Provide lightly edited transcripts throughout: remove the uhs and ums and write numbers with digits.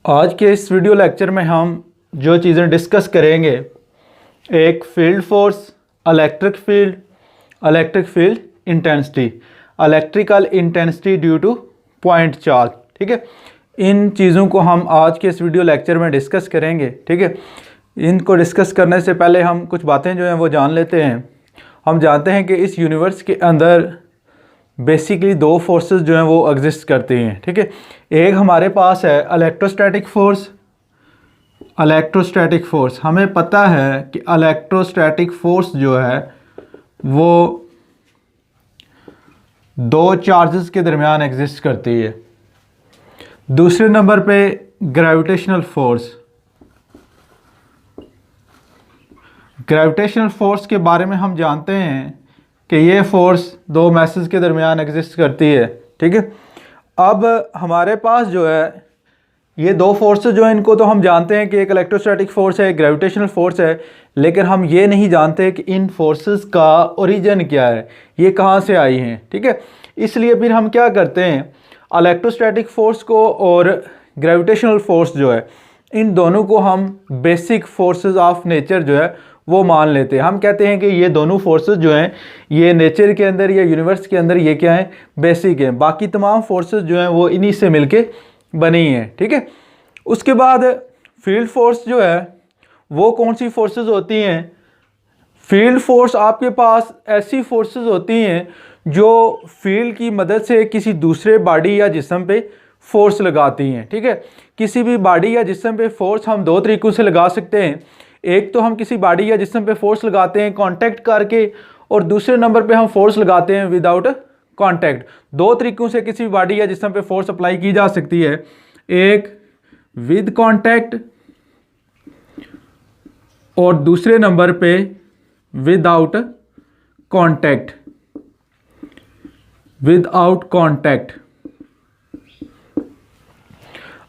आज के इस वीडियो लेक्चर में हम जो चीज़ें डिस्कस करेंगे, एक field force, electric field intensity, electrical intensity due to point charge. ठीक है, इन चीज़ों को हम आज के इस वीडियो लेक्चर में डिस्कस करेंगे। ठीक है, इनको डिस्कस करने से पहले हम कुछ बातें जो हैं वो जान लेते हैं। हम जानते हैं कि इस यूनिवर्स के अंदर बेसिकली दो फोर्सेस जो हैं वो एग्जिस्ट करती हैं। ठीक है, एक हमारे पास है इलेक्ट्रोस्टैटिक फोर्स। हमें पता है कि इलेक्ट्रोस्टैटिक फोर्स जो है वो दो चार्जेस के दरमियान एग्जिस्ट करती है। दूसरे नंबर पे ग्रेविटेशनल फोर्स के बारे में हम जानते हैं कि ये फोर्स दो मैसेज के दरमियान एग्जिस्ट करती है। ठीक है, अब हमारे पास जो है ये दो फोर्सेस जो हैं इनको तो हम जानते हैं कि एक इलेक्ट्रोस्टैटिक फोर्स है, एक ग्रेविटेशनल फोर्स है, लेकिन हम ये नहीं जानते कि इन फोर्सेस का ओरिजिन क्या है, ये कहाँ से आई हैं। ठीक है, इसलिए फिर हम क्या करते हैं, इलेक्ट्रोस्टैटिक फोर्स को और ग्रेविटेशनल फोर्स जो है इन दोनों को हम बेसिक फोर्सेस ऑफ नेचर जो है वो मान लेते हैं। हम कहते हैं कि ये दोनों फोर्सेस जो हैं ये नेचर के अंदर या यूनिवर्स के अंदर ये क्या है, बेसिक हैं। बाकी तमाम फोर्सेस जो हैं वो इन्हीं से मिलके बनी हैं। ठीक है, उसके बाद फील्ड फोर्स जो है वो कौन सी फोर्सेस होती हैं? फील्ड फोर्स आपके पास ऐसी फोर्सेस होती हैं जो फील्ड की मदद से किसी दूसरे बॉडी या जिस्म पे फोर्स लगाती हैं। ठीक है, किसी भी बॉडी या जिस्म पे फोर्स हम दो तरीक़ों से लगा सकते हैं। एक तो हम किसी बॉडी या जिस्म पे फोर्स लगाते हैं कांटेक्ट करके, और दूसरे नंबर पे हम फोर्स लगाते हैं विदाउट कांटेक्ट। दो तरीक़ों से किसी बॉडी या जिस्म पे फोर्स अप्लाई की जा सकती है, एक विद कांटेक्ट और दूसरे नंबर पे विदाउट कांटेक्ट।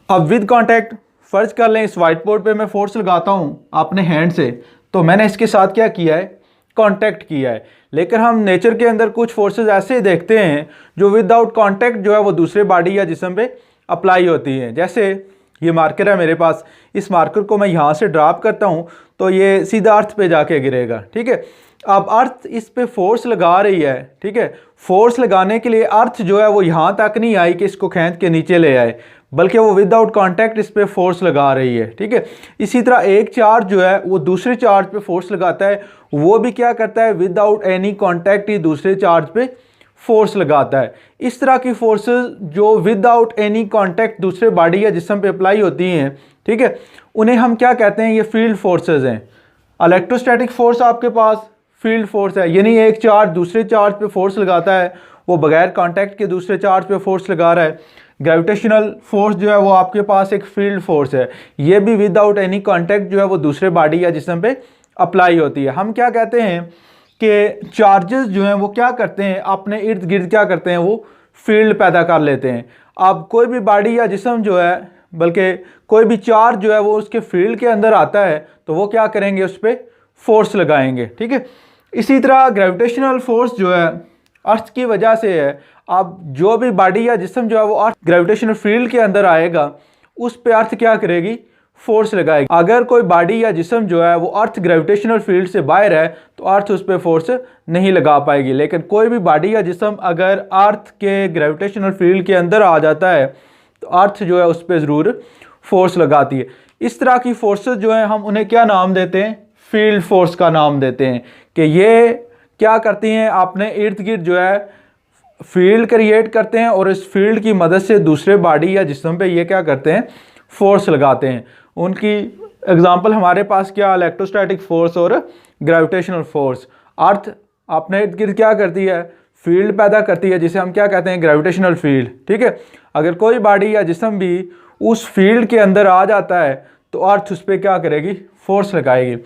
अब विद कांटेक्ट, फर्ज कर लें इस वाइट बोर्ड पे मैं फोर्स लगाता हूं अपने हैंड से, तो मैंने इसके साथ क्या किया है, कांटेक्ट किया है। लेकिन हम नेचर के अंदर कुछ फोर्सेस ऐसे देखते हैं जो विदाउट कांटेक्ट जो है वो दूसरे बॉडी या जिस्म पे अप्लाई होती हैं। जैसे ये मार्कर है मेरे पास, इस मार्कर को मैं यहाँ से ड्रॉप करता हूँ तो ये सीधा अर्थ पे जाके गिरेगा। ठीक है, अब अर्थ इस पे फोर्स लगा रही है। ठीक है, फोर्स लगाने के लिए अर्थ जो है वो यहाँ तक नहीं आई कि इसको खींच के नीचे ले आए, बल्कि वो विदाउट कांटेक्ट इस पे फोर्स लगा रही है। ठीक है, इसी तरह एक चार्ज जो है वो दूसरे चार्ज पे फोर्स लगाता है, वो भी क्या करता है, विदाउट एनी कांटेक्ट ही दूसरे चार्ज पे फोर्स लगाता है। इस तरह की फोर्सेस जो विदाउट एनी कांटेक्ट दूसरे बॉडी या जिस्म पे अप्लाई होती हैं, ठीक है, उन्हें हम क्या कहते हैं, ये फील्ड फोर्सेस हैं। इलेक्ट्रोस्टैटिक फोर्स आपके पास फील्ड फोर्स है, यानी एक चार्ज दूसरे चार्ज पे फोर्स लगाता है, वो बगैर कांटेक्ट के दूसरे चार्ज पे फोर्स लगा रहा है। ग्रेविटेशनल फोर्स जो है वो आपके पास एक फील्ड फोर्स है, ये भी विदाउट एनी कांटेक्ट जो है वो दूसरे बॉडी या जिस्म पे अप्लाई होती है। हम क्या कहते हैं कि चार्जेस जो हैं वो क्या करते हैं, अपने इर्द गिर्द क्या करते हैं, वो फील्ड पैदा कर लेते हैं। अब कोई भी बॉडी या जिस्म जो है, बल्कि कोई भी चार्ज जो है वो उसके फील्ड के अंदर आता है तो वो क्या करेंगे, उस पर फोर्स लगाएंगे। ठीक है, इसी तरह ग्रेविटेशनल फोर्स जो है अर्थ की वजह से है। अब जो भी बॉडी या जिस्म जो है वो अर्थ ग्रेविटेशनल फील्ड के अंदर आएगा, उस पे अर्थ क्या करेगी, फोर्स लगाएगी। अगर कोई बॉडी या जिस्म जो है वो अर्थ ग्रेविटेशनल फील्ड से बाहर है तो अर्थ उस पर फोर्स नहीं लगा पाएगी। लेकिन कोई भी बॉडी या जिस्म अगर अर्थ के ग्रेविटेशनल फील्ड के अंदर आ जाता है तो अर्थ जो है उस पर ज़रूर फोर्स लगाती है। इस तरह की फोर्सेस जो हैं हम उन्हें क्या नाम देते हैं, फील्ड फोर्स का नाम देते हैं, कि ये क्या करती हैं, अपने इर्द गिर्द जो है फील्ड क्रिएट करते हैं और इस फील्ड की मदद से दूसरे बॉडी या जिस्म पे ये क्या करते हैं, फोर्स लगाते हैं। उनकी एग्जांपल हमारे पास क्या, इलेक्ट्रोस्टैटिक फोर्स और ग्रेविटेशनल फोर्स। अर्थ अपने इर्द गिर्द क्या करती है, फील्ड पैदा करती है, जिसे हम क्या कहते हैं, ग्रेविटेशनल फील्ड। ठीक है, अगर कोई बॉडी या जिस्म भी उस फील्ड के अंदर आ जाता है तो अर्थ उस पर क्या करेगी, फोर्स लगाएगी।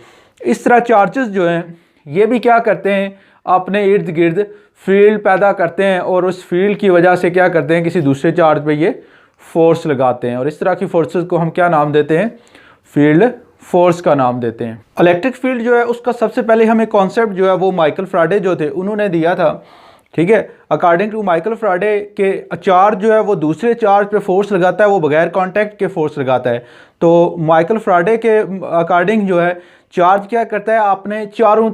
इस तरह चार्जेस जो हैं ये भी क्या करते हैं, अपने इर्द गिर्द फील्ड पैदा करते हैं और उस फील्ड की वजह से क्या करते हैं, किसी दूसरे चार्ज पे ये फोर्स लगाते हैं। और इस तरह की फोर्सेस को हम क्या नाम देते हैं, फील्ड फोर्स का नाम देते हैं। इलेक्ट्रिक फील्ड जो है उसका सबसे पहले हमें कॉन्सेप्ट जो है वो माइकल फैराडे जो थे उन्होंने दिया था ठीक है। अकॉर्डिंग टू माइकल फैराडे के चार्ज जो है वो दूसरे चार्ज पे फोर्स लगाता है, वो बगैर कांटेक्ट के फोर्स लगाता है। तो माइकल फैराडे के अकॉर्डिंग जो है चार्ज क्या करता है, अपने चारों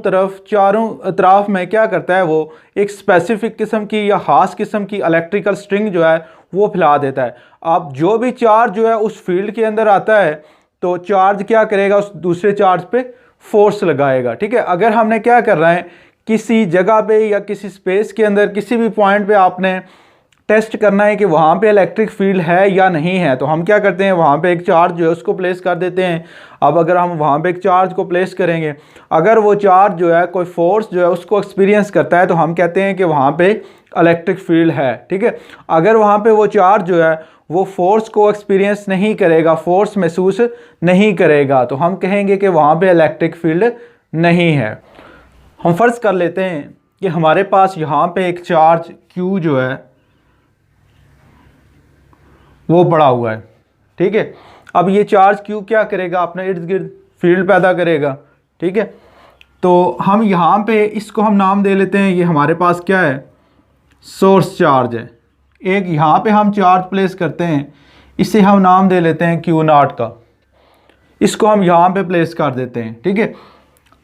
अतराफ में क्या करता है, वो एक स्पेसिफिक किस्म की या ख़ास किस्म की इलेक्ट्रिकल स्ट्रिंग जो है वो फैला देता है। अब जो भी चार्ज जो है उस फील्ड के अंदर आता है तो चार्ज क्या करेगा, उस दूसरे चार्ज पे फोर्स लगाएगा। ठीक है। अगर हमने क्या कर रहा है, किसी जगह पे या किसी स्पेस के अंदर किसी भी पॉइंट पे आपने टेस्ट करना है कि वहाँ पे इलेक्ट्रिक फील्ड है या नहीं है, तो हम क्या करते हैं, वहाँ पे एक चार्ज जो है उसको प्लेस कर देते हैं। अब अगर हम वहाँ पे एक चार्ज को प्लेस करेंगे, अगर वो चार्ज जो है कोई फोर्स जो है उसको एक्सपीरियंस करता है तो हम कहते हैं कि वहाँ पे इलेक्ट्रिक फील्ड है। ठीक है। अगर वहाँ पे वो चार्ज जो है वो फोर्स को एक्सपीरियंस नहीं करेगा, फोर्स महसूस नहीं करेगा, तो हम कहेंगे कि वहाँ पे इलेक्ट्रिक फील्ड नहीं है। हम फ़र्ज़ कर लेते हैं कि हमारे पास यहाँ पे एक चार्ज Q जो है वो पड़ा हुआ है। ठीक है। अब ये चार्ज Q क्या करेगा, अपने इर्द गिर्द फील्ड पैदा करेगा। ठीक है। तो हम यहाँ पे इसको हम नाम दे लेते हैं, ये हमारे पास क्या है, सोर्स चार्ज है। एक यहाँ पे हम चार्ज प्लेस करते हैं, इसे हम नाम दे लेते हैं Q0 का, इसको हम यहाँ पे प्लेस कर देते हैं। ठीक है।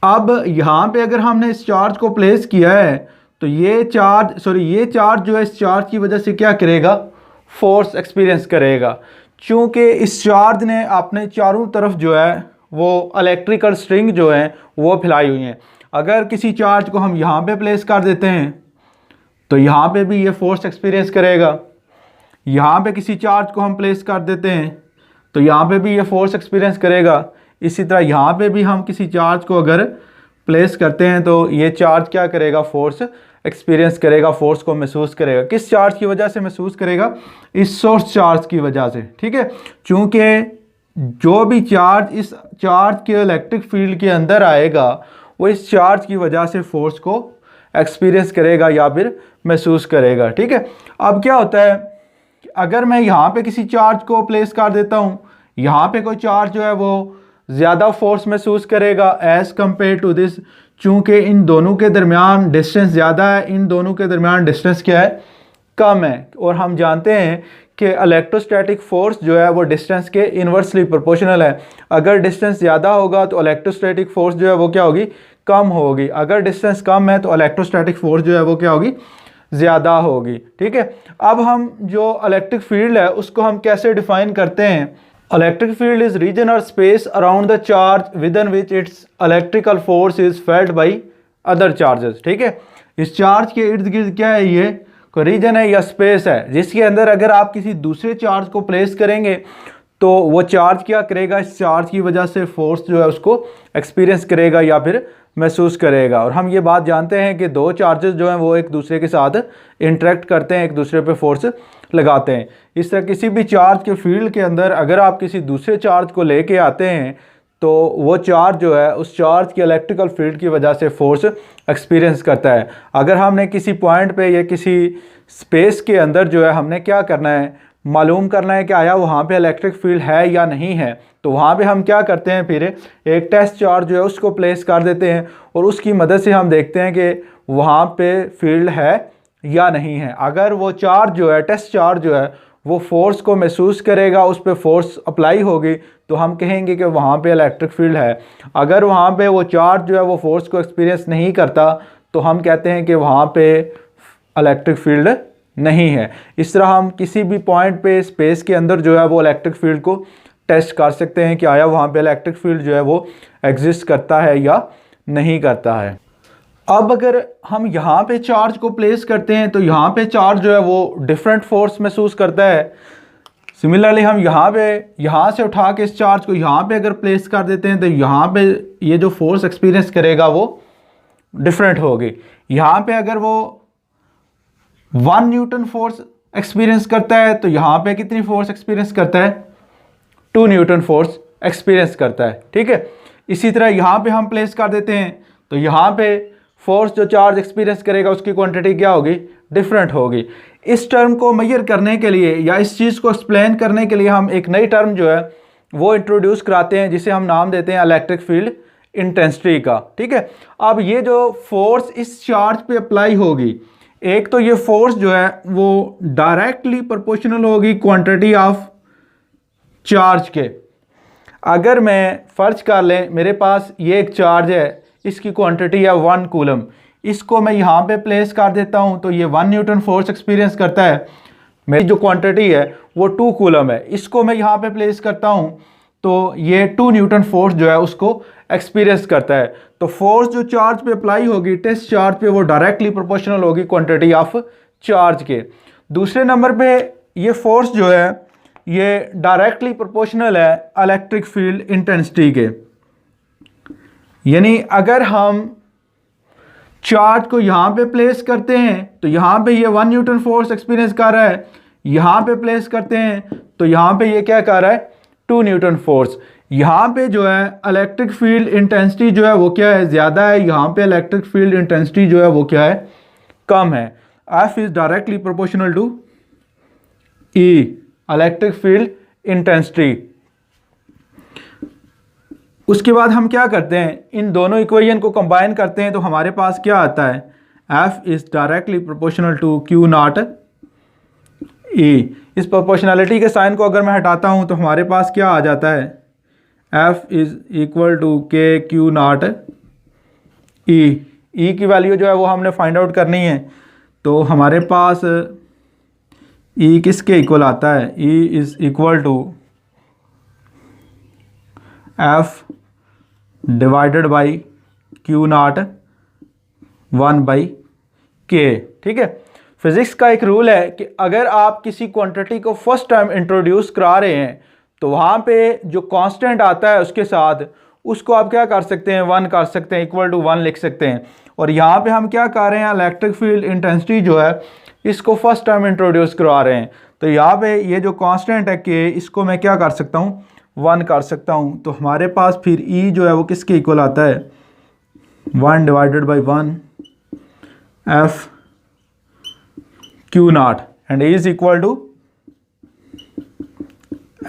अब यहाँ पे अगर हमने इस चार्ज को प्लेस किया है तो ये चार्ज जो है इस चार्ज की वजह से क्या करेगा, फोर्स एक्सपीरियंस करेगा। चूँकि इस चार्ज ने अपने चारों तरफ जो है वो इलेक्ट्रिकल स्ट्रिंग जो है वो फैलाई हुई हैं। अगर किसी चार्ज को हम यहाँ पे प्लेस कर देते हैं तो यहाँ पे भी ये फोर्स एक्सपीरियंस करेगा। यहाँ पे किसी चार्ज को हम प्लेस कर देते हैं तो यहाँ पे भी ये फोर्स एक्सपीरियंस करेगा। इसी तरह यहाँ पे भी हम किसी चार्ज को अगर प्लेस करते हैं तो ये चार्ज क्या करेगा, फोर्स एक्सपीरियंस करेगा, फोर्स को महसूस करेगा। किस चार्ज की वजह से महसूस करेगा, इस सोर्स चार्ज की वजह से। ठीक है। चूँकि जो भी चार्ज इस चार्ज के इलेक्ट्रिक फील्ड के अंदर आएगा वो इस चार्ज की वजह से फोर्स को एक्सपीरियंस करेगा या फिर महसूस करेगा। ठीक है। अब क्या होता है, अगर मैं यहाँ पे किसी चार्ज को प्लेस कर देता हूँ, यहाँ पे कोई चार्ज जो है वो ज़्यादा फोर्स महसूस करेगा एज़ कम्पेयर टू दिस। चूँकि इन दोनों के दरमियान डिस्टेंस ज़्यादा है, इन दोनों के दरमियान डिस्टेंस क्या है, कम है। और हम जानते हैं कि इलेक्ट्रोस्टैटिक फोर्स जो है वो डिस्टेंस के इन्वर्सली प्रोपोर्शनल है। अगर डिस्टेंस ज़्यादा होगा तो इलेक्ट्रोस्टैटिक फोर्स जो है वो क्या होगी, कम होगी। अगर डिस्टेंस कम है तो इलेक्ट्रोस्टैटिक फोर्स जो है वो क्या होगी, ज़्यादा होगी। ठीक है। अब हम जो इलेक्ट्रिक फील्ड है उसको हम कैसे डिफाइन करते हैं, इलेक्ट्रिक फील्ड इज रीजन और space around the charge with in which it's electrical force is felt by other charges. ठीक है। इस चार्ज के इर्द गिर्द क्या है, ये कोई रीजन है या स्पेस है जिसके अंदर अगर आप किसी दूसरे चार्ज को प्लेस करेंगे तो वो चार्ज क्या करेगा, इस चार्ज की वजह से फोर्स जो है उसको एक्सपीरियंस करेगा या फिर महसूस करेगा। और हम ये बात जानते हैं कि दो चार्जेस जो हैं वो एक दूसरे के साथ इंटरेक्ट करते हैं, एक दूसरे पे फोर्स लगाते हैं। इस तरह किसी भी चार्ज के फील्ड के अंदर अगर आप किसी दूसरे चार्ज को लेके आते हैं तो वो चार्ज जो है उस चार्ज के इलेक्ट्रिकल फील्ड की वजह से फोर्स एक्सपीरियंस करता है। अगर हमने किसी पॉइंट पे या किसी स्पेस के अंदर जो है हमने क्या करना है, मालूम करना है कि आया वहाँ पे इलेक्ट्रिक फील्ड है या नहीं है, तो वहाँ पे हम क्या करते हैं, फिर एक टेस्ट चार्ज जो है उसको प्लेस कर देते हैं और उसकी मदद से हम देखते हैं कि वहाँ पे फील्ड है या नहीं है। अगर वो चार्ज जो है, टेस्ट चार्ज जो है वो फोर्स को महसूस करेगा, उस पर फोर्स अप्लाई होगी, तो हम कहेंगे कि वहाँ पे इलेक्ट्रिक फील्ड है। अगर वहाँ पे वो चार्ज जो है वो फोर्स को एक्सपीरियंस नहीं करता तो हम कहते हैं कि वहाँ पे इलेक्ट्रिक फील्ड नहीं है। इस तरह हम किसी भी पॉइंट पे स्पेस के अंदर जो है वो इलेक्ट्रिक फील्ड को टेस्ट कर सकते हैं कि आया वहाँ पे इलेक्ट्रिक फील्ड जो है वो एग्जिस्ट करता है या नहीं करता है। अब अगर हम यहाँ पे चार्ज को प्लेस करते हैं तो यहाँ पे चार्ज जो है वो डिफरेंट फोर्स महसूस करता है। सिमिलरली हम यहाँ से उठा के इस चार्ज को यहाँ पे अगर प्लेस कर देते हैं तो यहाँ पे ये जो फोर्स एक्सपीरियंस करेगा वो डिफरेंट होगी। यहाँ पे अगर वो 1 न्यूटन फोर्स एक्सपीरियंस करता है तो यहाँ पे कितनी फोर्स एक्सपीरियंस करता है, 2 न्यूटन फोर्स एक्सपीरियंस करता है। ठीक है। इसी तरह यहाँ पे हम प्लेस कर देते हैं तो यहाँ पे फोर्स जो चार्ज एक्सपीरियंस करेगा उसकी क्वांटिटी क्या होगी, डिफरेंट होगी। इस टर्म को मेजर करने के लिए या इस चीज़ को एक्सप्लेन करने के लिए हम एक नई टर्म जो है वो इंट्रोड्यूस कराते हैं जिसे हम नाम देते हैं इलेक्ट्रिक फील्ड इंटेंसिटी का। ठीक है। अब ये जो फोर्स इस चार्ज पे अप्लाई होगी, एक तो ये फोर्स जो है वो डायरेक्टली प्रोपोर्शनल होगी क्वांटिटी ऑफ चार्ज के। अगर मैं फर्ज कर लें मेरे पास ये एक चार्ज है, इसकी क्वांटिटी है 1 कूलम, इसको मैं यहाँ पे प्लेस कर देता हूँ तो ये 1 न्यूटन फोर्स एक्सपीरियंस करता है। मेरी जो क्वांटिटी है वो 2 कूलम है, इसको मैं यहाँ पे प्लेस करता हूँ तो ये 2 न्यूटन फोर्स जो है उसको एक्सपीरियंस करता है। तो फोर्स जो चार्ज पे अप्लाई होगी टेस्ट चार्ज पे वो डायरेक्टली प्रोपोर्शनल होगी क्वांटिटी ऑफ चार्ज के। दूसरे नंबर पे ये फोर्स जो है ये डायरेक्टली प्रोपोर्शनल है इलेक्ट्रिक फील्ड इंटेंसिटी के। यानी अगर हम चार्ज को यहाँ पे प्लेस करते हैं तो यहाँ पे ये 1 न्यूटन फोर्स एक्सपीरियंस कर रहा है, यहाँ पे प्लेस करते हैं तो यहाँ पे ये क्या कर रहा है 2 न्यूटन फोर्स। यहाँ पे जो है इलेक्ट्रिक फील्ड इंटेंसिटी जो है वो क्या है ज़्यादा है, यहाँ पे इलेक्ट्रिक फील्ड इंटेंसिटी जो है वो क्या है कम है। F is directly proportional to E electric field intensity. उसके बाद हम क्या करते हैं इन दोनों इक्वेशन को कंबाइन करते हैं तो हमारे पास क्या आता है F is directly proportional to Q naught E। इस प्रोपोर्शनलिटी के साइन को अगर मैं हटाता हूं तो हमारे पास क्या आ जाता है F इज़ इक्वल टू के Q नॉट E। E की वैल्यू जो है वो हमने फाइंड आउट करनी है तो हमारे पास E किसके इक्वल आता है, E is equal to F divided by Q naught 1/K। ठीक है, फिज़िक्स का एक रूल है कि अगर आप किसी क्वांटिटी को फर्स्ट टाइम इंट्रोड्यूस करा रहे हैं तो वहाँ पे जो कांस्टेंट आता है उसके साथ उसको आप क्या कर सकते हैं 1 कर सकते हैं, इक्वल टू 1 लिख सकते हैं। और यहाँ पे हम क्या कर रहे हैं इलेक्ट्रिक फील्ड इंटेंसिटी जो है इसको फर्स्ट टाइम इंट्रोड्यूस करवा रहे हैं तो यहाँ पे ये जो कांस्टेंट है कि इसको मैं क्या कर सकता हूँ 1 कर सकता हूँ। तो हमारे पास फिर E जो है वो किसके इक्वल आता है 1 divided by 1 F Q naught and E is equal to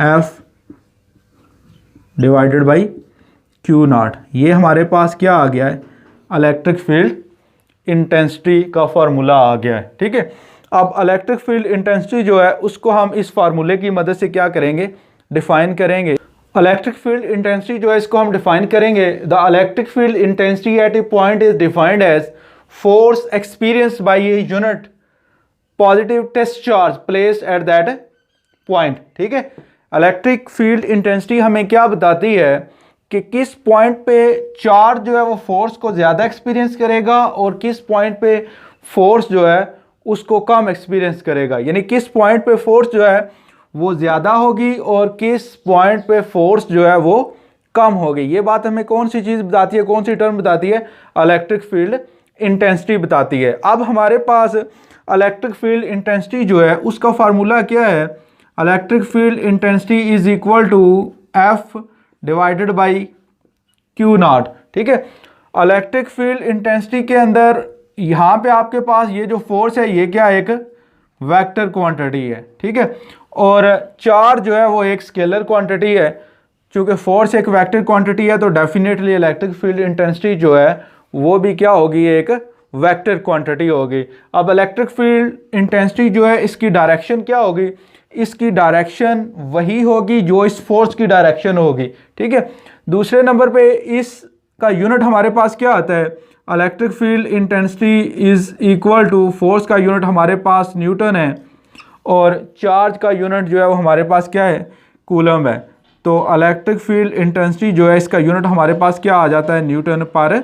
F divided by Q naught. ये हमारे पास क्या आ गया है इलेक्ट्रिक फील्ड इंटेंसिटी का फार्मूला आ गया है। ठीक है, अब इलेक्ट्रिक फील्ड इंटेंसिटी जो है उसको हम इस फार्मूले की मदद से क्या करेंगे डिफाइन करेंगे। इलेक्ट्रिक फील्ड इंटेंसिटी जो है इसको हम डिफाइन करेंगे। The electric field intensity at a point is defined as force experienced by a unit positive test charge placed at that point. ठीक है, इलेक्ट्रिक फील्ड इंटेंसिटी हमें क्या बताती है कि किस पॉइंट पे चार्ज जो है वो फोर्स को ज़्यादा एक्सपीरियंस करेगा और किस पॉइंट पे फोर्स जो है उसको कम एक्सपीरियंस करेगा। यानी किस पॉइंट पे फोर्स जो है वो ज़्यादा होगी और किस पॉइंट पे फोर्स जो है वो कम होगी। ये बात हमें कौन सी चीज़ बताती है, कौन सी टर्म बताती है, इलेक्ट्रिक फील्ड इंटेंसिटी बताती है। अब हमारे पास इलेक्ट्रिक फील्ड इंटेंसिटी जो है उसका फार्मूला क्या है, electric field intensity is equal to F divided by Q naught. ठीक है, इलेक्ट्रिक फील्ड इंटेंसिटी के अंदर यहाँ पे आपके पास ये जो फोर्स है ये क्या एक वेक्टर क्वांटिटी है। ठीक है, और चार्ज जो है वो एक स्केलर क्वांटिटी है। चूँकि फोर्स एक वेक्टर क्वांटिटी है तो डेफिनेटली इलेक्ट्रिक फील्ड इंटेंसिटी जो है वो भी क्या होगी एक वेक्टर क्वांटिटी होगी। अब इलेक्ट्रिक फील्ड इंटेंसिटी जो है इसकी डायरेक्शन क्या होगी, इसकी डायरेक्शन वही होगी जो इस फोर्स की डायरेक्शन होगी। ठीक है, दूसरे नंबर पे इसका यूनिट हमारे पास क्या आता है, electric field intensity is equal to force का यूनिट हमारे पास न्यूटन है और चार्ज का यूनिट जो है वो हमारे पास क्या है कूलम है। तो इलेक्ट्रिक फील्ड इंटेंसिटी जो है इसका यूनिट हमारे पास क्या आ जाता है न्यूटन पर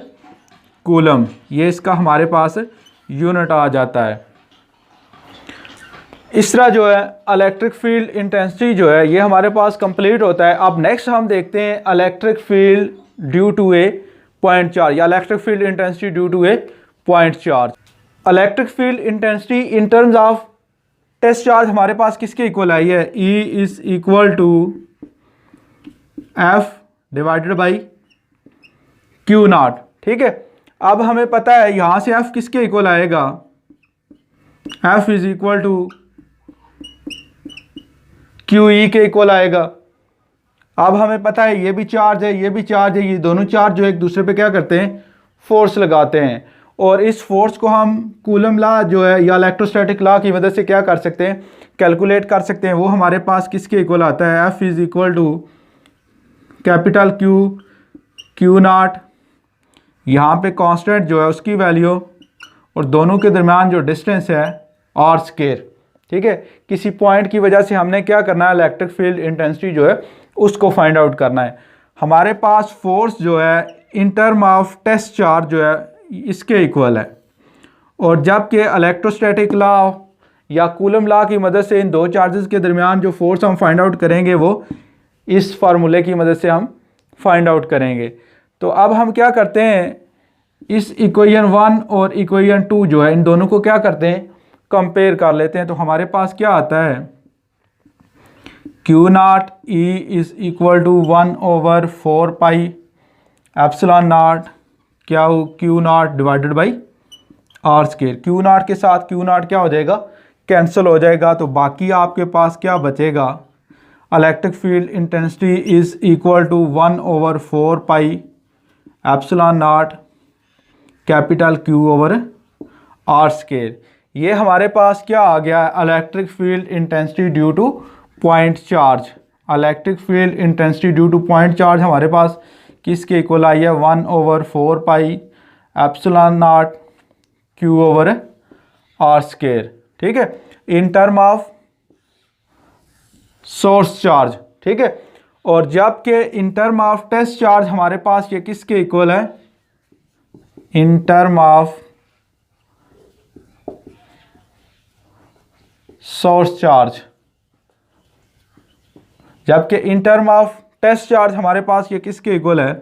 कूलम। ये इसका हमारे पास यूनिट आ जाता है। इस तरह जो है इलेक्ट्रिक फील्ड इंटेंसिटी जो है ये हमारे पास कंप्लीट होता है। अब नेक्स्ट हम देखते हैं electric field due to a point charge या electric field intensity due to a point charge. Electric field intensity in terms of test charge हमारे पास किसके इक्वल आई है, E is equal to F divided by Q naught. ठीक है, अब हमें पता है यहाँ से F किसके इक्वल आएगा, F is equal to QE के इक्वल आएगा। अब हमें पता है ये भी चार्ज है ये भी चार्ज है, ये दोनों चार्ज जो एक दूसरे पे क्या करते हैं फोर्स लगाते हैं और इस फोर्स को हम कूलम लॉ जो है या इलेक्ट्रोस्टैटिक लॉ की मदद से क्या कर सकते हैं, कैलकुलेट कर सकते हैं। वो हमारे पास किसके इक्वल आता है, F is equal to capital Q naught, यहाँ पे कांस्टेंट जो है उसकी वैल्यू और दोनों के दरमियान जो डिस्टेंस है आर स्क्वायर। ठीक है, किसी पॉइंट की वजह से हमने क्या करना है, इलेक्ट्रिक फील्ड इंटेंसिटी जो है उसको फाइंड आउट करना है। हमारे पास फोर्स जो है in term of test charge जो है इसके इक्वल है, और जबकि इलेक्ट्रोस्टैटिक लॉ या कूलम लॉ की मदद से इन दो चार्जेस के दरमियान जो फोर्स हम फाइंड आउट करेंगे वो इस फार्मूले की मदद से हम फाइंड आउट करेंगे। तो अब हम क्या करते हैं, इस इक्वेशन 1 और इक्वेशन 2 जो है इन दोनों को क्या करते हैं, कंपेयर कर लेते हैं। तो हमारे पास क्या आता है, Q naught E is equal to 1/4 pi epsilon naught क्या हो, Q naught divided by R square. Q naught के साथ Q नॉट क्या हो जाएगा, कैंसिल हो जाएगा। तो बाकी आपके पास क्या बचेगा, electric field intensity is equal to 1/4 pi epsilon naught capital Q over r square. ये हमारे पास क्या आ गया, electric field intensity due to point charge. Electric field intensity due to point charge हमारे पास किसके इक्वल आई है, 1/4 pi epsilon naught Q over r square. ठीक है, in term of source charge. ठीक है, और जबकि in term of test charge हमारे पास ये किसके इक्वल है, in term of source charge, जबकि in term of test charge हमारे पास ये किसके इक्वल है,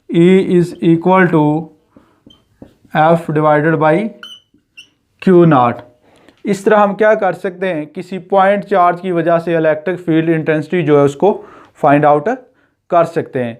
E is equal to F divided by Q naught. इस तरह हम क्या कर सकते हैं, किसी पॉइंट चार्ज की वजह से इलेक्ट्रिक फील्ड इंटेंसिटी जो है उसको फाइंड आउट कर सकते हैं।